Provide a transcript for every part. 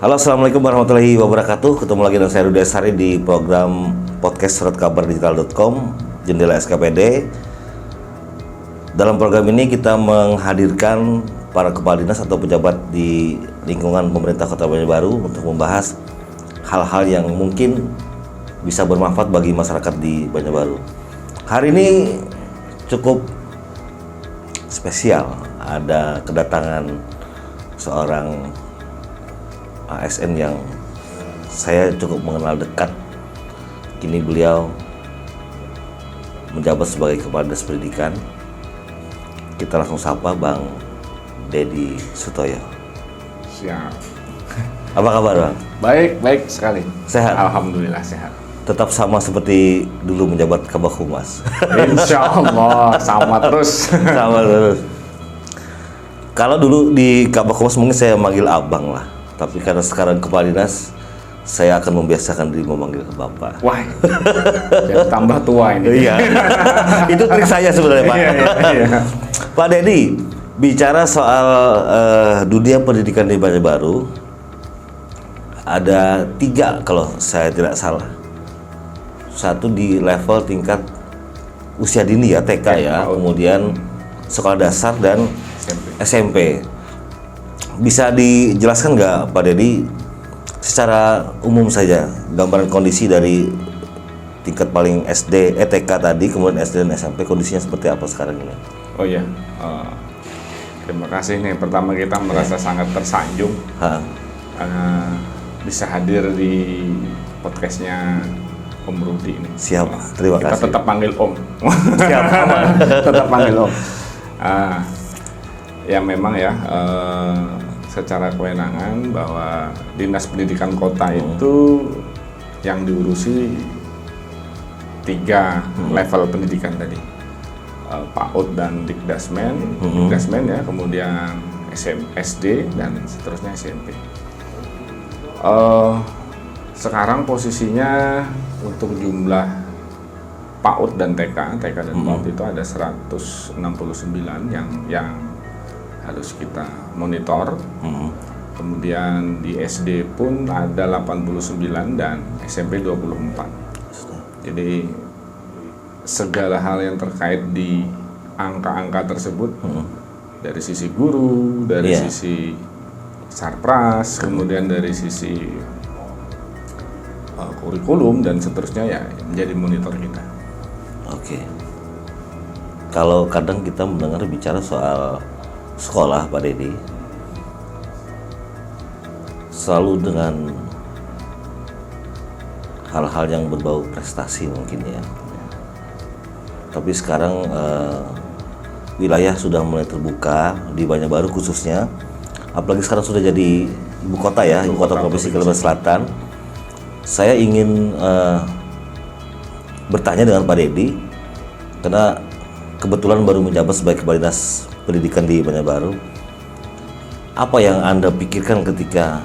Halo, assalamualaikum warahmatullahi wabarakatuh. Ketemu lagi dengan saya Rudi Asari di program podcast suratkabardigital.com Jendela SKPD. Dalam program ini kita menghadirkan para kepala dinas atau pejabat di lingkungan pemerintah Kota Banjarbaru untuk membahas hal-hal yang mungkin bisa bermanfaat bagi masyarakat di Banjarbaru. Hari ini cukup spesial, ada kedatangan seorang ASN yang saya cukup mengenal dekat. Kini beliau menjabat sebagai Kepala Dinas Pendidikan. Kita langsung sapa Bang Dedi Sutoyo. Siap. Apa kabar Bang? Baik sekali. Sehat? Alhamdulillah sehat. Tetap sama seperti dulu menjabat Kabag Humas. Insya Allah sama terus. Sama terus. Kalau dulu di Kabag Humas mungkin saya manggil Abang lah. Tapi karena sekarang kepala dinas, saya akan membiasakan diri memanggil ke Bapak. Wah, jadi tambah tua ini. Iya, itu trik saya sebenarnya Pak. Iya. Pak Dedi, bicara soal dunia pendidikan di Banjarbaru, ada 3 kalau saya tidak salah. Satu di level tingkat usia dini ya, TK ya, kemudian sekolah dasar dan SMP. Bisa dijelaskan nggak Pak Dedi secara umum saja gambaran kondisi dari tingkat paling SD, TK tadi, kemudian SD dan SMP, kondisinya seperti apa sekarang ini? Oh iya, terima kasih nih. Pertama kita merasa sangat tersanjung bisa hadir di podcastnya Om Rudi ini. Siap, terima kasih. Kita tetap panggil Om. Siap, aman. Tetap panggil Om. Ya memang ya, secara kewenangan bahwa Dinas Pendidikan Kota itu yang diurusi 3 level pendidikan tadi, PAUD dan Dikdasmen, Dikdasmen ya, kemudian SD dan seterusnya SMP. Sekarang posisinya untuk jumlah PAUD dan TK dan PAUD itu ada 169 yang harus kita monitor. Kemudian di SD pun ada 89 dan SMP 24. Jadi segala hal yang terkait di angka-angka tersebut, dari sisi guru, dari sisi sarpras, kemudian dari sisi kurikulum dan seterusnya ya menjadi monitor kita. Oke. Kalau kadang kita mendengar bicara soal sekolah Pak Dedi, selalu dengan hal-hal yang berbau prestasi mungkin ya. Tapi sekarang wilayah sudah mulai terbuka di Banjarbaru khususnya, apalagi sekarang sudah jadi ibu kota ya, ibu kota Provinsi Kalimantan Selatan. Saya ingin bertanya dengan Pak Dedi, karena kebetulan baru menjabat sebagai Kepala Dinas Pendidikan di Banjarbaru. Apa yang Anda pikirkan ketika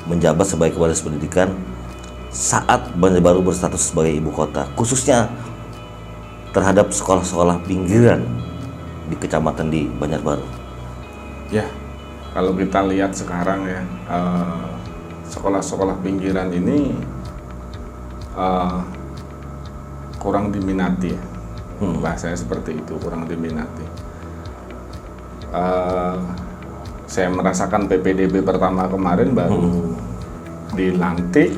menjabat sebagai Kepala Dinas Pendidikan saat Banjarbaru berstatus sebagai ibu kota, khususnya terhadap sekolah-sekolah pinggiran di kecamatan di Banjarbaru? Ya, kalau kita lihat sekarang ya, sekolah-sekolah pinggiran ini kurang diminati ya. Bahasanya seperti itu, kurang diminati. Saya merasakan PPDB pertama kemarin baru dilantik,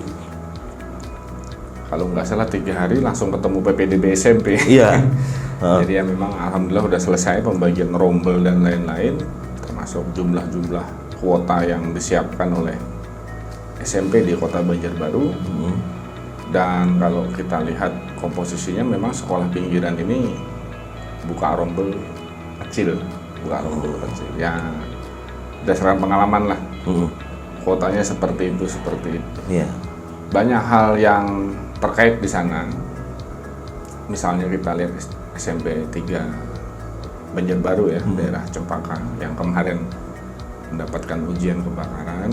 kalau nggak salah 3 hari langsung ketemu PPDB SMP. Iya. Jadi ya memang alhamdulillah udah selesai pembagian rombel dan lain-lain, termasuk jumlah-jumlah kuota yang disiapkan oleh SMP di Kota Banjarbaru. Dan kalau kita lihat komposisinya memang sekolah pinggiran ini buka rombel kecil. Ya berdasarkan pengalaman lah. Kuotanya seperti itu. Iya. Banyak hal yang terkait di sana. Misalnya kita lihat SMP 3 Banjarbaru ya, daerah Cempaka yang kemarin mendapatkan ujian kebakaran.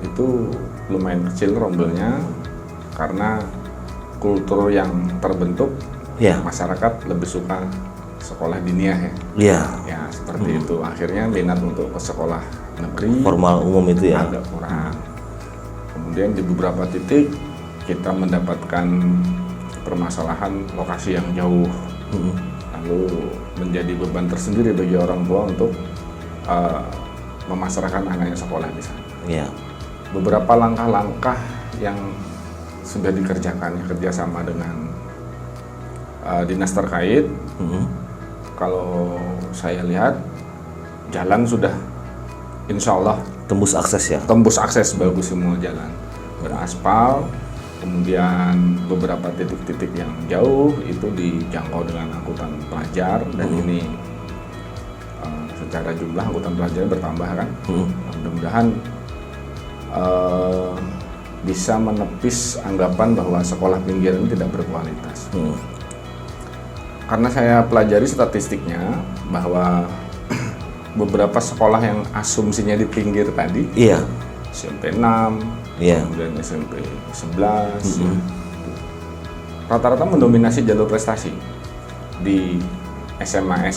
Itu lumayan kecil rombelnya karena kultur yang terbentuk, masyarakat lebih suka sekolah diniah ya. Iya. Ya seperti itu. Akhirnya minat untuk ke sekolah negeri formal umum itu ya. agak kurang. Kemudian di beberapa titik kita mendapatkan permasalahan lokasi yang jauh, lalu menjadi beban tersendiri bagi orang tua untuk memasrahkan anaknya sekolah di sana. Iya. Beberapa langkah-langkah yang sudah dikerjakan kerjasama dengan dinas terkait. Kalau saya lihat jalan sudah insya Allah Tembus akses ya. tembus akses, bagus semua jalan beraspal. Kemudian beberapa titik-titik yang jauh itu dijangkau dengan angkutan pelajar dan ini secara jumlah angkutan pelajar bertambah kan. Mudah-mudahan bisa menepis anggapan bahwa sekolah pinggir ini tidak berkualitas. Karena saya pelajari statistiknya bahwa beberapa sekolah yang asumsinya di pinggir tadi, Iya. SMP 6, Iya. kemudian SMP 11, rata-rata mendominasi jalur prestasi di SMA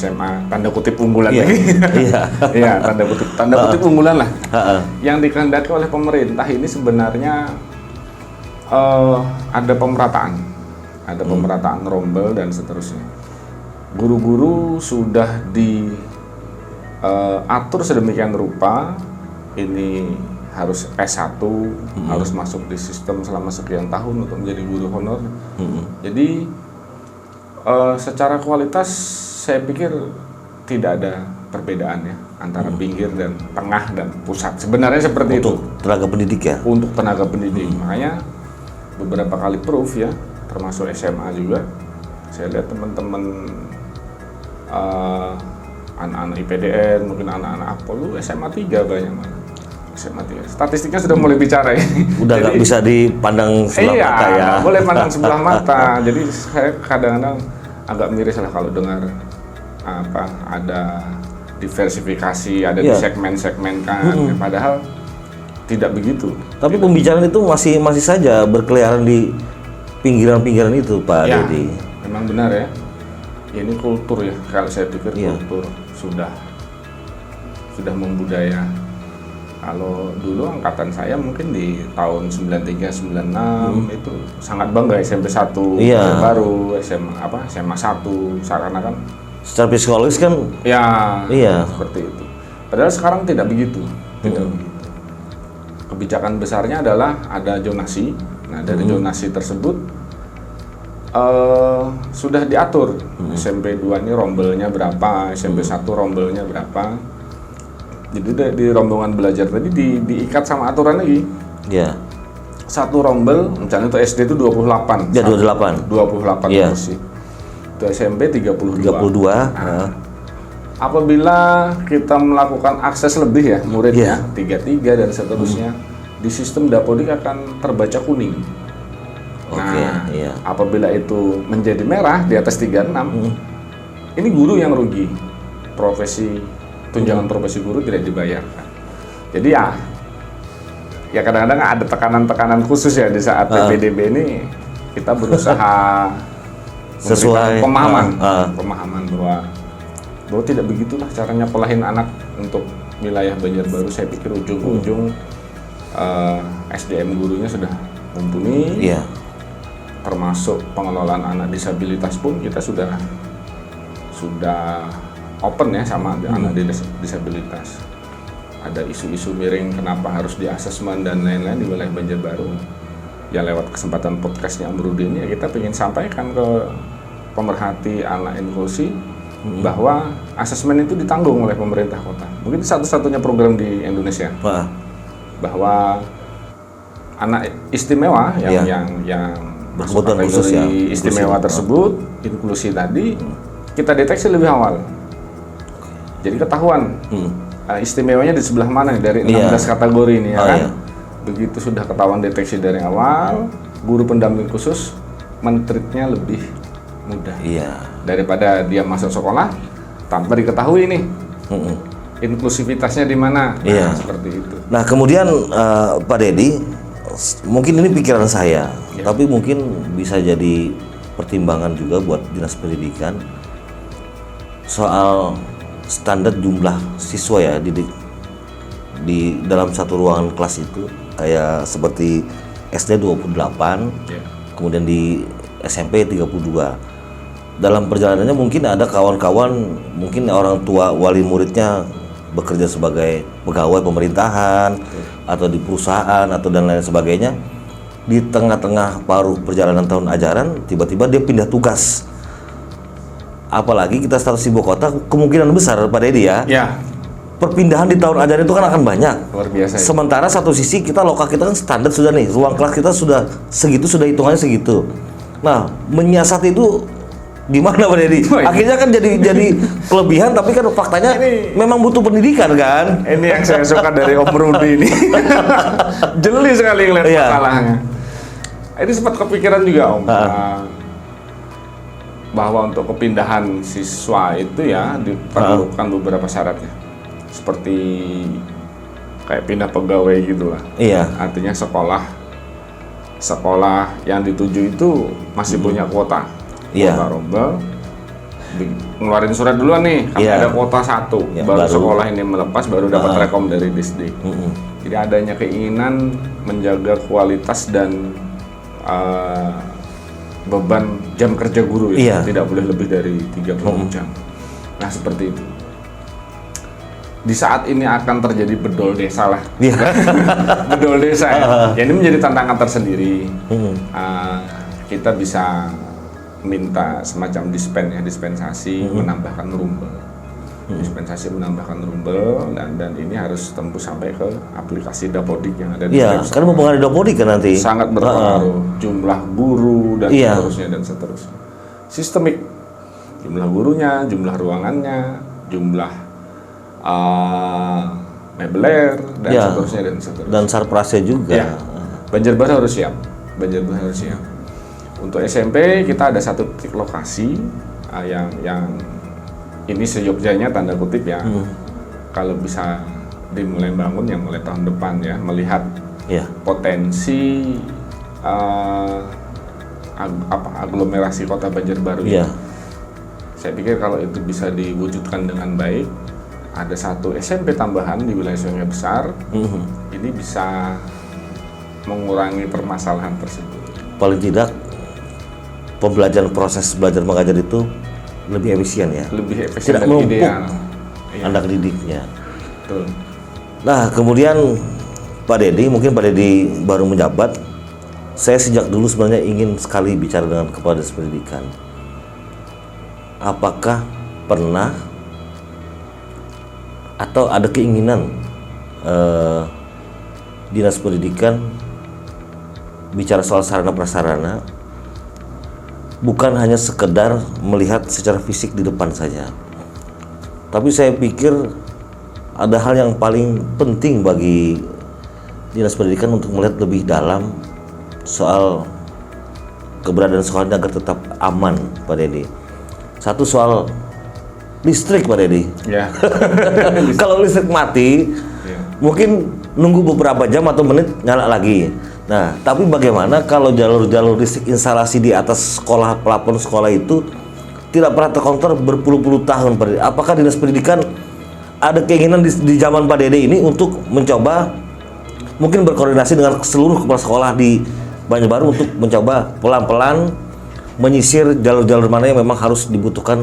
tanda kutip unggulan Iya. lagi. Iya. Iya, tanda kutip unggulan lah. Heeh. Yang dikehendaki oleh pemerintah ini sebenarnya ada pemerataan rombel dan seterusnya. Guru-guru sudah diatur sedemikian rupa, ini harus S1, harus masuk di sistem selama sekian tahun untuk menjadi guru honor. Jadi secara kualitas saya pikir tidak ada perbedaan ya antara pinggir dan tengah dan pusat. Sebenarnya seperti Untuk itu. tenaga pendidik ya. Untuk tenaga pendidik. Makanya beberapa kali proof ya, termasuk SMA juga. Saya lihat teman-teman anak-anak IPDN, mungkin anak-anak Apollo SMA 3 banyak banget. SMA 3. Statistiknya sudah mulai bicara ya. Udah nggak bisa dipandang sebelah mata ya. Nggak boleh pandang sebelah mata. Jadi saya kadang-kadang agak miris lah kalau dengar ada diversifikasi, ada Iya. disegmen-segmenkan. Padahal tidak begitu. Tapi pembicaraan itu masih saja berkeliaran di pinggiran-pinggiran itu, Pak Ya, Dedi. memang benar ya. Ini kultur ya. Kalau saya pikir Iya. kultur sudah membudaya. Kalau dulu angkatan saya mungkin di tahun 93 96 itu sangat bangga SMP 1 Iya. baru SMA 1 seakan-akan Secara psikologis kan ya Iya. seperti itu. Padahal sekarang tidak begitu. Tidak begitu. Kebijakan besarnya adalah ada zonasi. Nah, dari zonasi tersebut sudah diatur. SMP 2 ini rombelnya berapa, SMP 1 rombelnya berapa. Jadi di rombongan belajar tadi diikat sama aturan lagi. ya. Satu rombel, misalnya untuk SD itu 28. Ya 28. 28 Iya. kursi. Untuk SMP 32. 32. Apabila kita melakukan akses lebih ya muridnya, Iya. 33 dan seterusnya, di sistem Dapodik akan terbaca kuning. Oke, iya. Apabila itu menjadi merah di atas 36, ini guru yang rugi. Tunjangan profesi guru tidak dibayarkan. Jadi ya kadang-kadang ada tekanan-tekanan khusus ya di saat PPDB ini kita berusaha Sesuai pemahaman bahwa tidak begitulah caranya pelahin anak untuk wilayah Banjarbaru. Saya pikir ujung-ujung SDM gurunya sudah mumpuni. Iya. Termasuk pengelolaan anak disabilitas pun kita sudah open ya sama anak disabilitas. Ada isu-isu miring kenapa harus di asesmen dan lain-lain di wilayah Banjarbaru. Ya lewat kesempatan podcastnya Om Rudi ini ya kita ingin sampaikan ke pemerhati anak inklusi bahwa asesmen itu ditanggung oleh pemerintah kota. Mungkin satu-satunya program di Indonesia bahwa anak istimewa yang berkebutuhan khusus ya, istimewa tersebut, inklusi tadi kita deteksi lebih awal. Jadi ketahuan istimewanya di sebelah mana nih dari 16 kategori ini ya kan. Iya. Begitu sudah ketahuan deteksi dari awal, guru pendamping khusus men-treatnya lebih mudah. Iya. Daripada dia masuk sekolah tanpa diketahui nih inklusivitasnya di mana. Nah, Iya. seperti itu. Nah, kemudian Pak Dedi, mungkin ini pikiran saya, tapi mungkin bisa jadi pertimbangan juga buat Dinas Pendidikan soal standar jumlah siswa ya di dalam satu ruangan kelas itu kayak seperti SD 28, kemudian di SMP 32. Dalam perjalanannya mungkin ada kawan-kawan, mungkin orang tua wali muridnya bekerja sebagai pegawai pemerintahan atau di perusahaan atau dan lain sebagainya. Di tengah-tengah paruh perjalanan tahun ajaran tiba-tiba dia pindah tugas. Apalagi kita status ibu kota, kemungkinan besar Pak Dedi ya. Perpindahan di tahun ajaran itu kan akan banyak. Luar biasa. Sementara satu sisi kita lokal kita kan standar sudah nih, ruang kelas kita sudah segitu, sudah hitungannya segitu. Nah, menyiasat itu gimana Pak Dedi? Akhirnya kan jadi kelebihan, tapi kan faktanya ini memang butuh pendidikan kan? Ini yang saya suka dari Om Rudi ini. Jeli sekali ngeliat masalahnya. Ini sempat kepikiran juga Om, bahwa untuk kepindahan siswa itu ya diperlukan beberapa syaratnya. Seperti kayak pindah pegawai gitulah. Iya. Artinya sekolah yang dituju itu masih punya kuota. Kuota rombel. Ngeluarin surat duluan nih, ada kuota 1. Baru sekolah ini melepas, baru dapat rekom dari Disdi. Jadi adanya keinginan menjaga kualitas dan beban jam kerja guru ya. Tidak boleh lebih dari 30 jam. Nah, seperti itu. Di saat ini akan terjadi bedol desa lah. Bedol desa ya. Ini menjadi tantangan tersendiri. Kita bisa minta semacam dispensasi menambahkan rumbel. Dispensasi menambahkan rumbel dan ini harus tembus sampai ke aplikasi Dapodik yang ada di website. Karena mempengaruhi Dapodik kan nanti. Sangat berpengaruh. Jumlah guru dan seterusnya. Sistemik. Jumlah gurunya, jumlah ruangannya, jumlah mebeler dan seterusnya. Dan sarprasnya juga. Banjarbaru harus siap. Untuk SMP kita ada satu titik lokasi yang ini seyogyanya tanda kutip ya. Kalau bisa dimulai bangun ya mulai tahun depan ya, melihat potensi aglomerasi kota Banjarbaru. Saya pikir kalau itu bisa diwujudkan dengan baik, ada satu SMP tambahan di wilayah Sungai Besar, ini bisa mengurangi permasalahan tersebut. Paling tidak pembelajaran proses belajar mengajar itu lebih efisien ya. Lebih efisien dan ideal. Anak didiknya. Betul. Nah, kemudian Pak Dedi, mungkin Pak Dedi baru menjabat. Saya sejak dulu sebenarnya ingin sekali bicara dengan Kepala Dinas Pendidikan. Apakah pernah atau ada keinginan Dinas Pendidikan bicara soal sarana prasarana, bukan hanya sekedar melihat secara fisik di depan saja, tapi saya pikir ada hal yang paling penting bagi Dinas Pendidikan untuk melihat lebih dalam soal keberadaan sekolah agar tetap aman, Pak Dedi. Satu soal listrik, Pak Dedi. Kalau listrik mati, mungkin nunggu beberapa jam atau menit nyala lagi. Nah, tapi bagaimana kalau jalur-jalur listrik instalasi di atas sekolah, pelapon sekolah itu tidak pernah terkontrol berpuluh-puluh tahun, Pak Dedi? Apakah Dinas Pendidikan ada keinginan di zaman Pak Dedi ini untuk mencoba mungkin berkoordinasi dengan seluruh kepala sekolah di Banjarbaru untuk mencoba pelan-pelan menyisir jalur-jalur mana yang memang harus dibutuhkan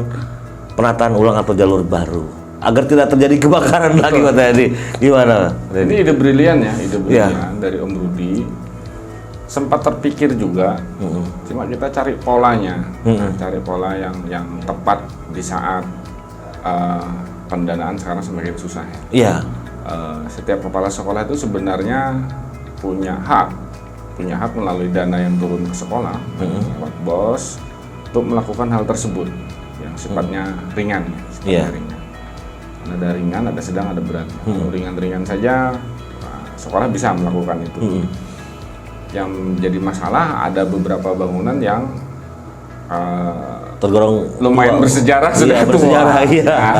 penataan ulang atau jalur baru agar tidak terjadi kebakaran lagi, Pak Dedi? Gimana? Ini ide brilian ya, dari Om Rudi. Sempat terpikir juga, cuma kita cari polanya, cari pola yang tepat di saat pendanaan sekarang semakin susah ya. Setiap kepala sekolah itu sebenarnya punya hak melalui dana yang turun ke sekolah lewat BOS untuk melakukan hal tersebut yang sifatnya ringan. Ringan. Ada ringan, ada sedang, ada berat. Kalau ringan-ringan saja sekolah bisa melakukan itu. Yang jadi masalah ada beberapa bangunan yang tergolong lumayan bersejarah sudah tua.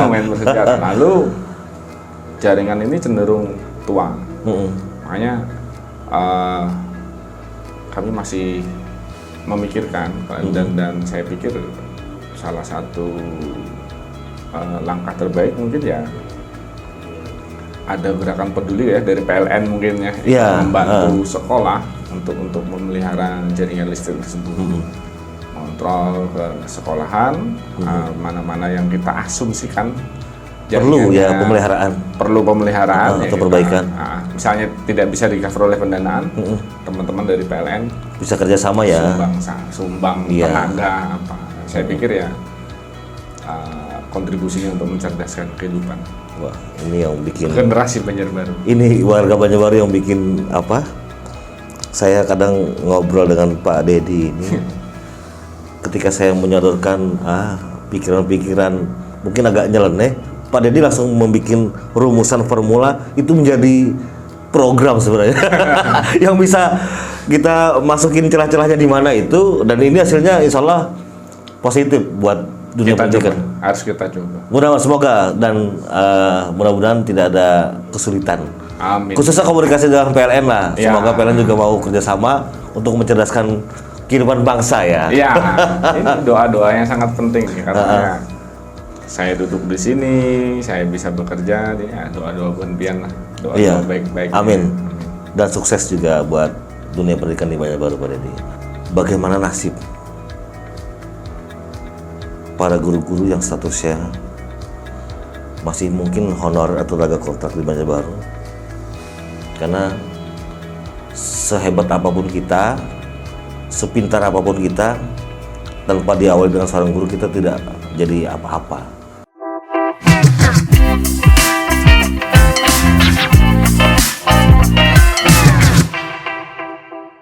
Lumayan bersejarah. Lalu jaringan ini cenderung tua. Makanya kami masih memikirkan dan saya pikir salah satu langkah terbaik mungkin ya ada gerakan peduli ya dari PLN mungkin ya, Iya, membantu sekolah untuk memelihara jaringan listrik tersebut. Kontrol ke sekolahan, mana-mana yang kita asumsikan Perlu ya jaringannya pemeliharaan. perlu pemeliharaan atau kita, perbaikan. misalnya tidak bisa di cover oleh pendanaan, teman-teman dari PLN Bisa kerjasama ya. sumbang Iya. tenaga apa. Saya pikir ya kontribusinya untuk mencerdaskan kehidupan Wah, ini yang bikin, generasi Banjarbaru. ini warga Banjarbaru yang bikin apa? Saya kadang ngobrol dengan Pak Dedi ini, ketika saya menyodorkan pikiran-pikiran mungkin agak nyeleneh, Pak Dedi langsung membuat rumusan formula itu menjadi program sebenarnya yang bisa kita masukin celah-celahnya di mana itu, dan ini hasilnya insya Allah positif buat dunia Kita pendidikan. coba, harus kita coba. Mudah-mudahan semoga dan mudah-mudahan tidak ada kesulitan. Amin. Khususnya komunikasi dengan PLN lah. Ya. Semoga PLN juga mau kerjasama untuk mencerdaskan kehidupan bangsa ya. Ya, ini doa-doa yang sangat penting karena saya duduk di sini, saya bisa bekerja, ya doa-doa penting lah, doa-doa Iya. baik-baik. Amin. Dan sukses juga buat dunia pendidikan di Banjarbaru, Pak Dedi. Bagaimana nasib para guru-guru yang statusnya masih mungkin honor atau tenaga kontrak di Banjarbaru? Karena sehebat apapun kita, sepintar apapun kita, tanpa diawali dengan seorang guru kita tidak jadi apa-apa.